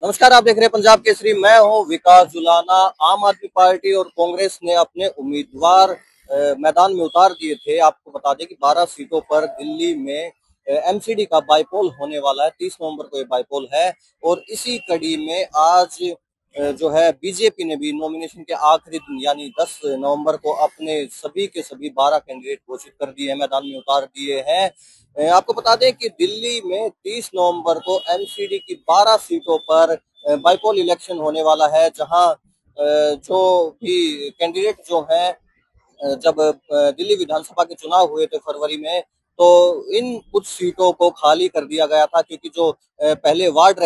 नमस्कार, आप देख रहे हैं पंजाब केसरी। मैं हूं विकास जुलाना। आम आदमी पार्टी और कांग्रेस ने अपने उम्मीदवार मैदान में उतार दिए थे। आपको बता दें कि 12 सीटों पर दिल्ली में एमसीडी का बाईपोल होने वाला है। 30 नवंबर को ये बाईपोल है और इसी कड़ी में आज जो है बीजेपी ने भी नॉमिनेशन के आखिरी दिन यानी 10 नवंबर को अपने सभी के सभी 12 कैंडिडेट घोषित कर दिए हैं, मैदान में उतार दिए हैं। आपको बता दें कि दिल्ली में 30 नवंबर को एमसीडी की 12 सीटों पर बाईपोल इलेक्शन होने वाला है, जहां जो भी कैंडिडेट जो हैं जब दिल्ली विधानसभा के चुनाव हुए थे फरवरी में, तो इन कुछ सीटों को खाली कर दिया गया था, क्योंकि जो पहले वार्ड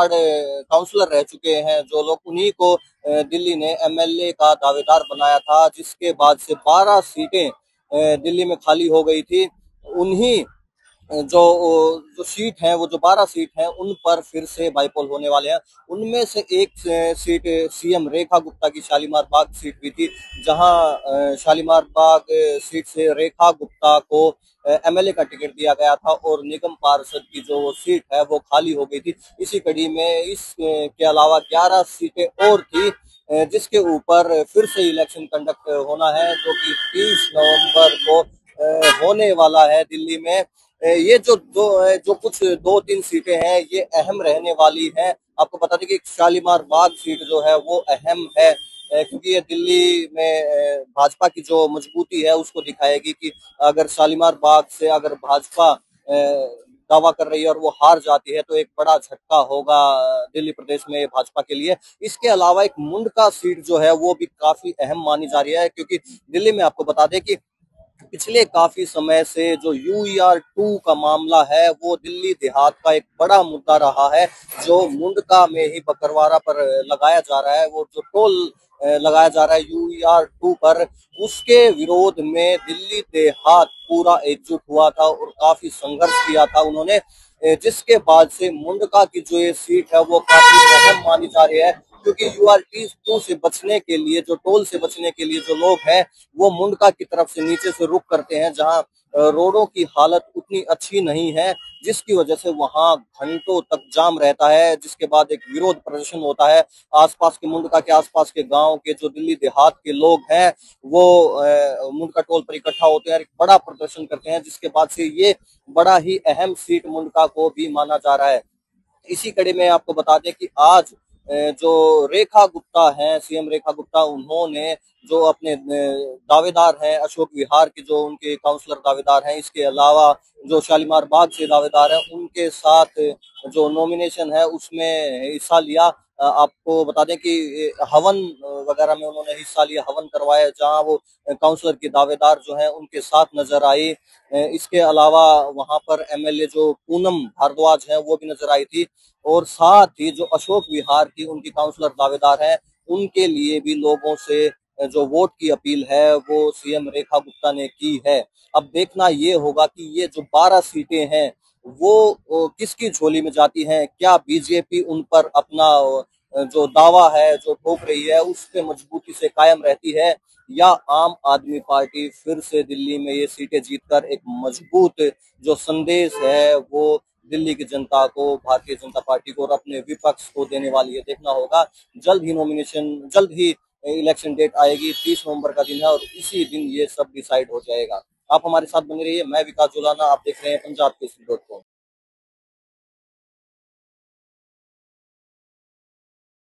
काउंसलर रह चुके हैं जो लोग, उन्हीं को दिल्ली ने एमएलए का दावेदार बनाया था, जिसके बाद से 12 सीटें दिल्ली में खाली हो गई थी। उन्हीं जो जो सीट है, वो जो 12 सीट हैं, उन पर फिर से बाईपोल होने वाले हैं। उनमें से एक सीट सीएम रेखा गुप्ता की शालीमार बाग सीट भी थी, जहां शालीमार बाग सीट से रेखा गुप्ता को एमएलए का टिकट दिया गया था और निगम पार्षद की जो सीट है वो खाली हो गई थी। इसी कड़ी में इस के अलावा 11 सीटें और थी, जिसके ऊपर फिर से इलेक्शन कंडक्ट होना है, जो कि 30 नवंबर को होने वाला है दिल्ली में। ये जो कुछ 2-3 सीटें हैं, ये अहम रहने वाली हैं। आपको बता दें कि शालीमार बाग सीट जो है वो अहम है, क्योंकि ये दिल्ली में भाजपा की जो मजबूती है उसको दिखाएगी कि अगर शालीमार बाग से अगर भाजपा दावा कर रही है और वो हार जाती है, तो एक बड़ा झटका होगा दिल्ली प्रदेश में भाजपा के लिए। इसके अलावा एक मुंडका सीट जो है वो भी काफी अहम मानी जा रही है, क्योंकि दिल्ली में आपको बता दें कि पिछले काफी समय से जो यूईआर 2 का मामला है, वो दिल्ली देहात का एक बड़ा मुद्दा रहा है, जो मुंडका में ही बकरवारा पर लगाया जा रहा है। वो जो टोल लगाया जा रहा है यूईआर 2 पर, उसके विरोध में दिल्ली देहात पूरा एकजुट हुआ था और काफी संघर्ष किया था उन्होंने, जिसके बाद से मुंडका की जो ये सीट है वो काफी अहम मानी जा रही है, क्योंकि यूआर 2 से बचने के लिए, जो टोल से बचने के लिए जो लोग हैं, वो मुंडका की तरफ से नीचे से रुक करते हैं, जहां रोडों की हालत उतनी अच्छी नहीं है, जिसकी वजह से वहां घंटों तक जाम रहता है, जिसके बाद एक विरोध प्रदर्शन होता है। आसपास के मुंडका के आसपास के गांव के जो दिल्ली देहात के लोग हैं, वो मुंडका टोल पर इकट्ठा होते हैं और एक बड़ा प्रदर्शन करते हैं, जिसके बाद से ये बड़ा ही अहम सीट मुंडका को भी माना जा रहा है। इसी कड़ी में आपको बता दें कि आज जो रेखा गुप्ता हैं, सीएम रेखा गुप्ता, उन्होंने जो अपने दावेदार हैं अशोक विहार के, जो उनके काउंसलर दावेदार हैं, इसके अलावा जो शालीमार बाग से दावेदार हैं, उनके साथ जो नॉमिनेशन है उसमें हिस्सा लिया। आपको बता दें कि हवन वगैरह में उन्होंने हिस्सा लिया, हवन करवाया, जहां वो काउंसलर के दावेदार जो हैं उनके साथ नजर आई। इसके अलावा वहां पर एमएलए जो पूनम भारद्वाज हैं वो भी नजर आई थी, और साथ ही जो अशोक विहार की उनकी काउंसलर दावेदार हैं, उनके लिए भी लोगों से जो वोट की अपील है वो सीएम रेखा गुप्ता ने की है। अब देखना ये होगा कि ये जो 12 सीटें हैं वो किसकी झोली में जाती हैं। क्या बीजेपी उन पर अपना जो दावा है जो ठोक रही है उस पे मजबूती से कायम रहती है, या आम आदमी पार्टी फिर से दिल्ली में ये सीटें जीतकर एक मजबूत जो संदेश है वो दिल्ली की जनता को, भारतीय जनता पार्टी को और अपने विपक्ष को देने वाली है। देखना होगा। जल्द ही इलेक्शन डेट आएगी, 30 नवंबर का दिन है और इसी दिन ये सब डिसाइड हो जाएगा। आप हमारे साथ बने रहिए। मैं विकास जुलाना, आप देख रहे हैं पंजाब केसरी.com।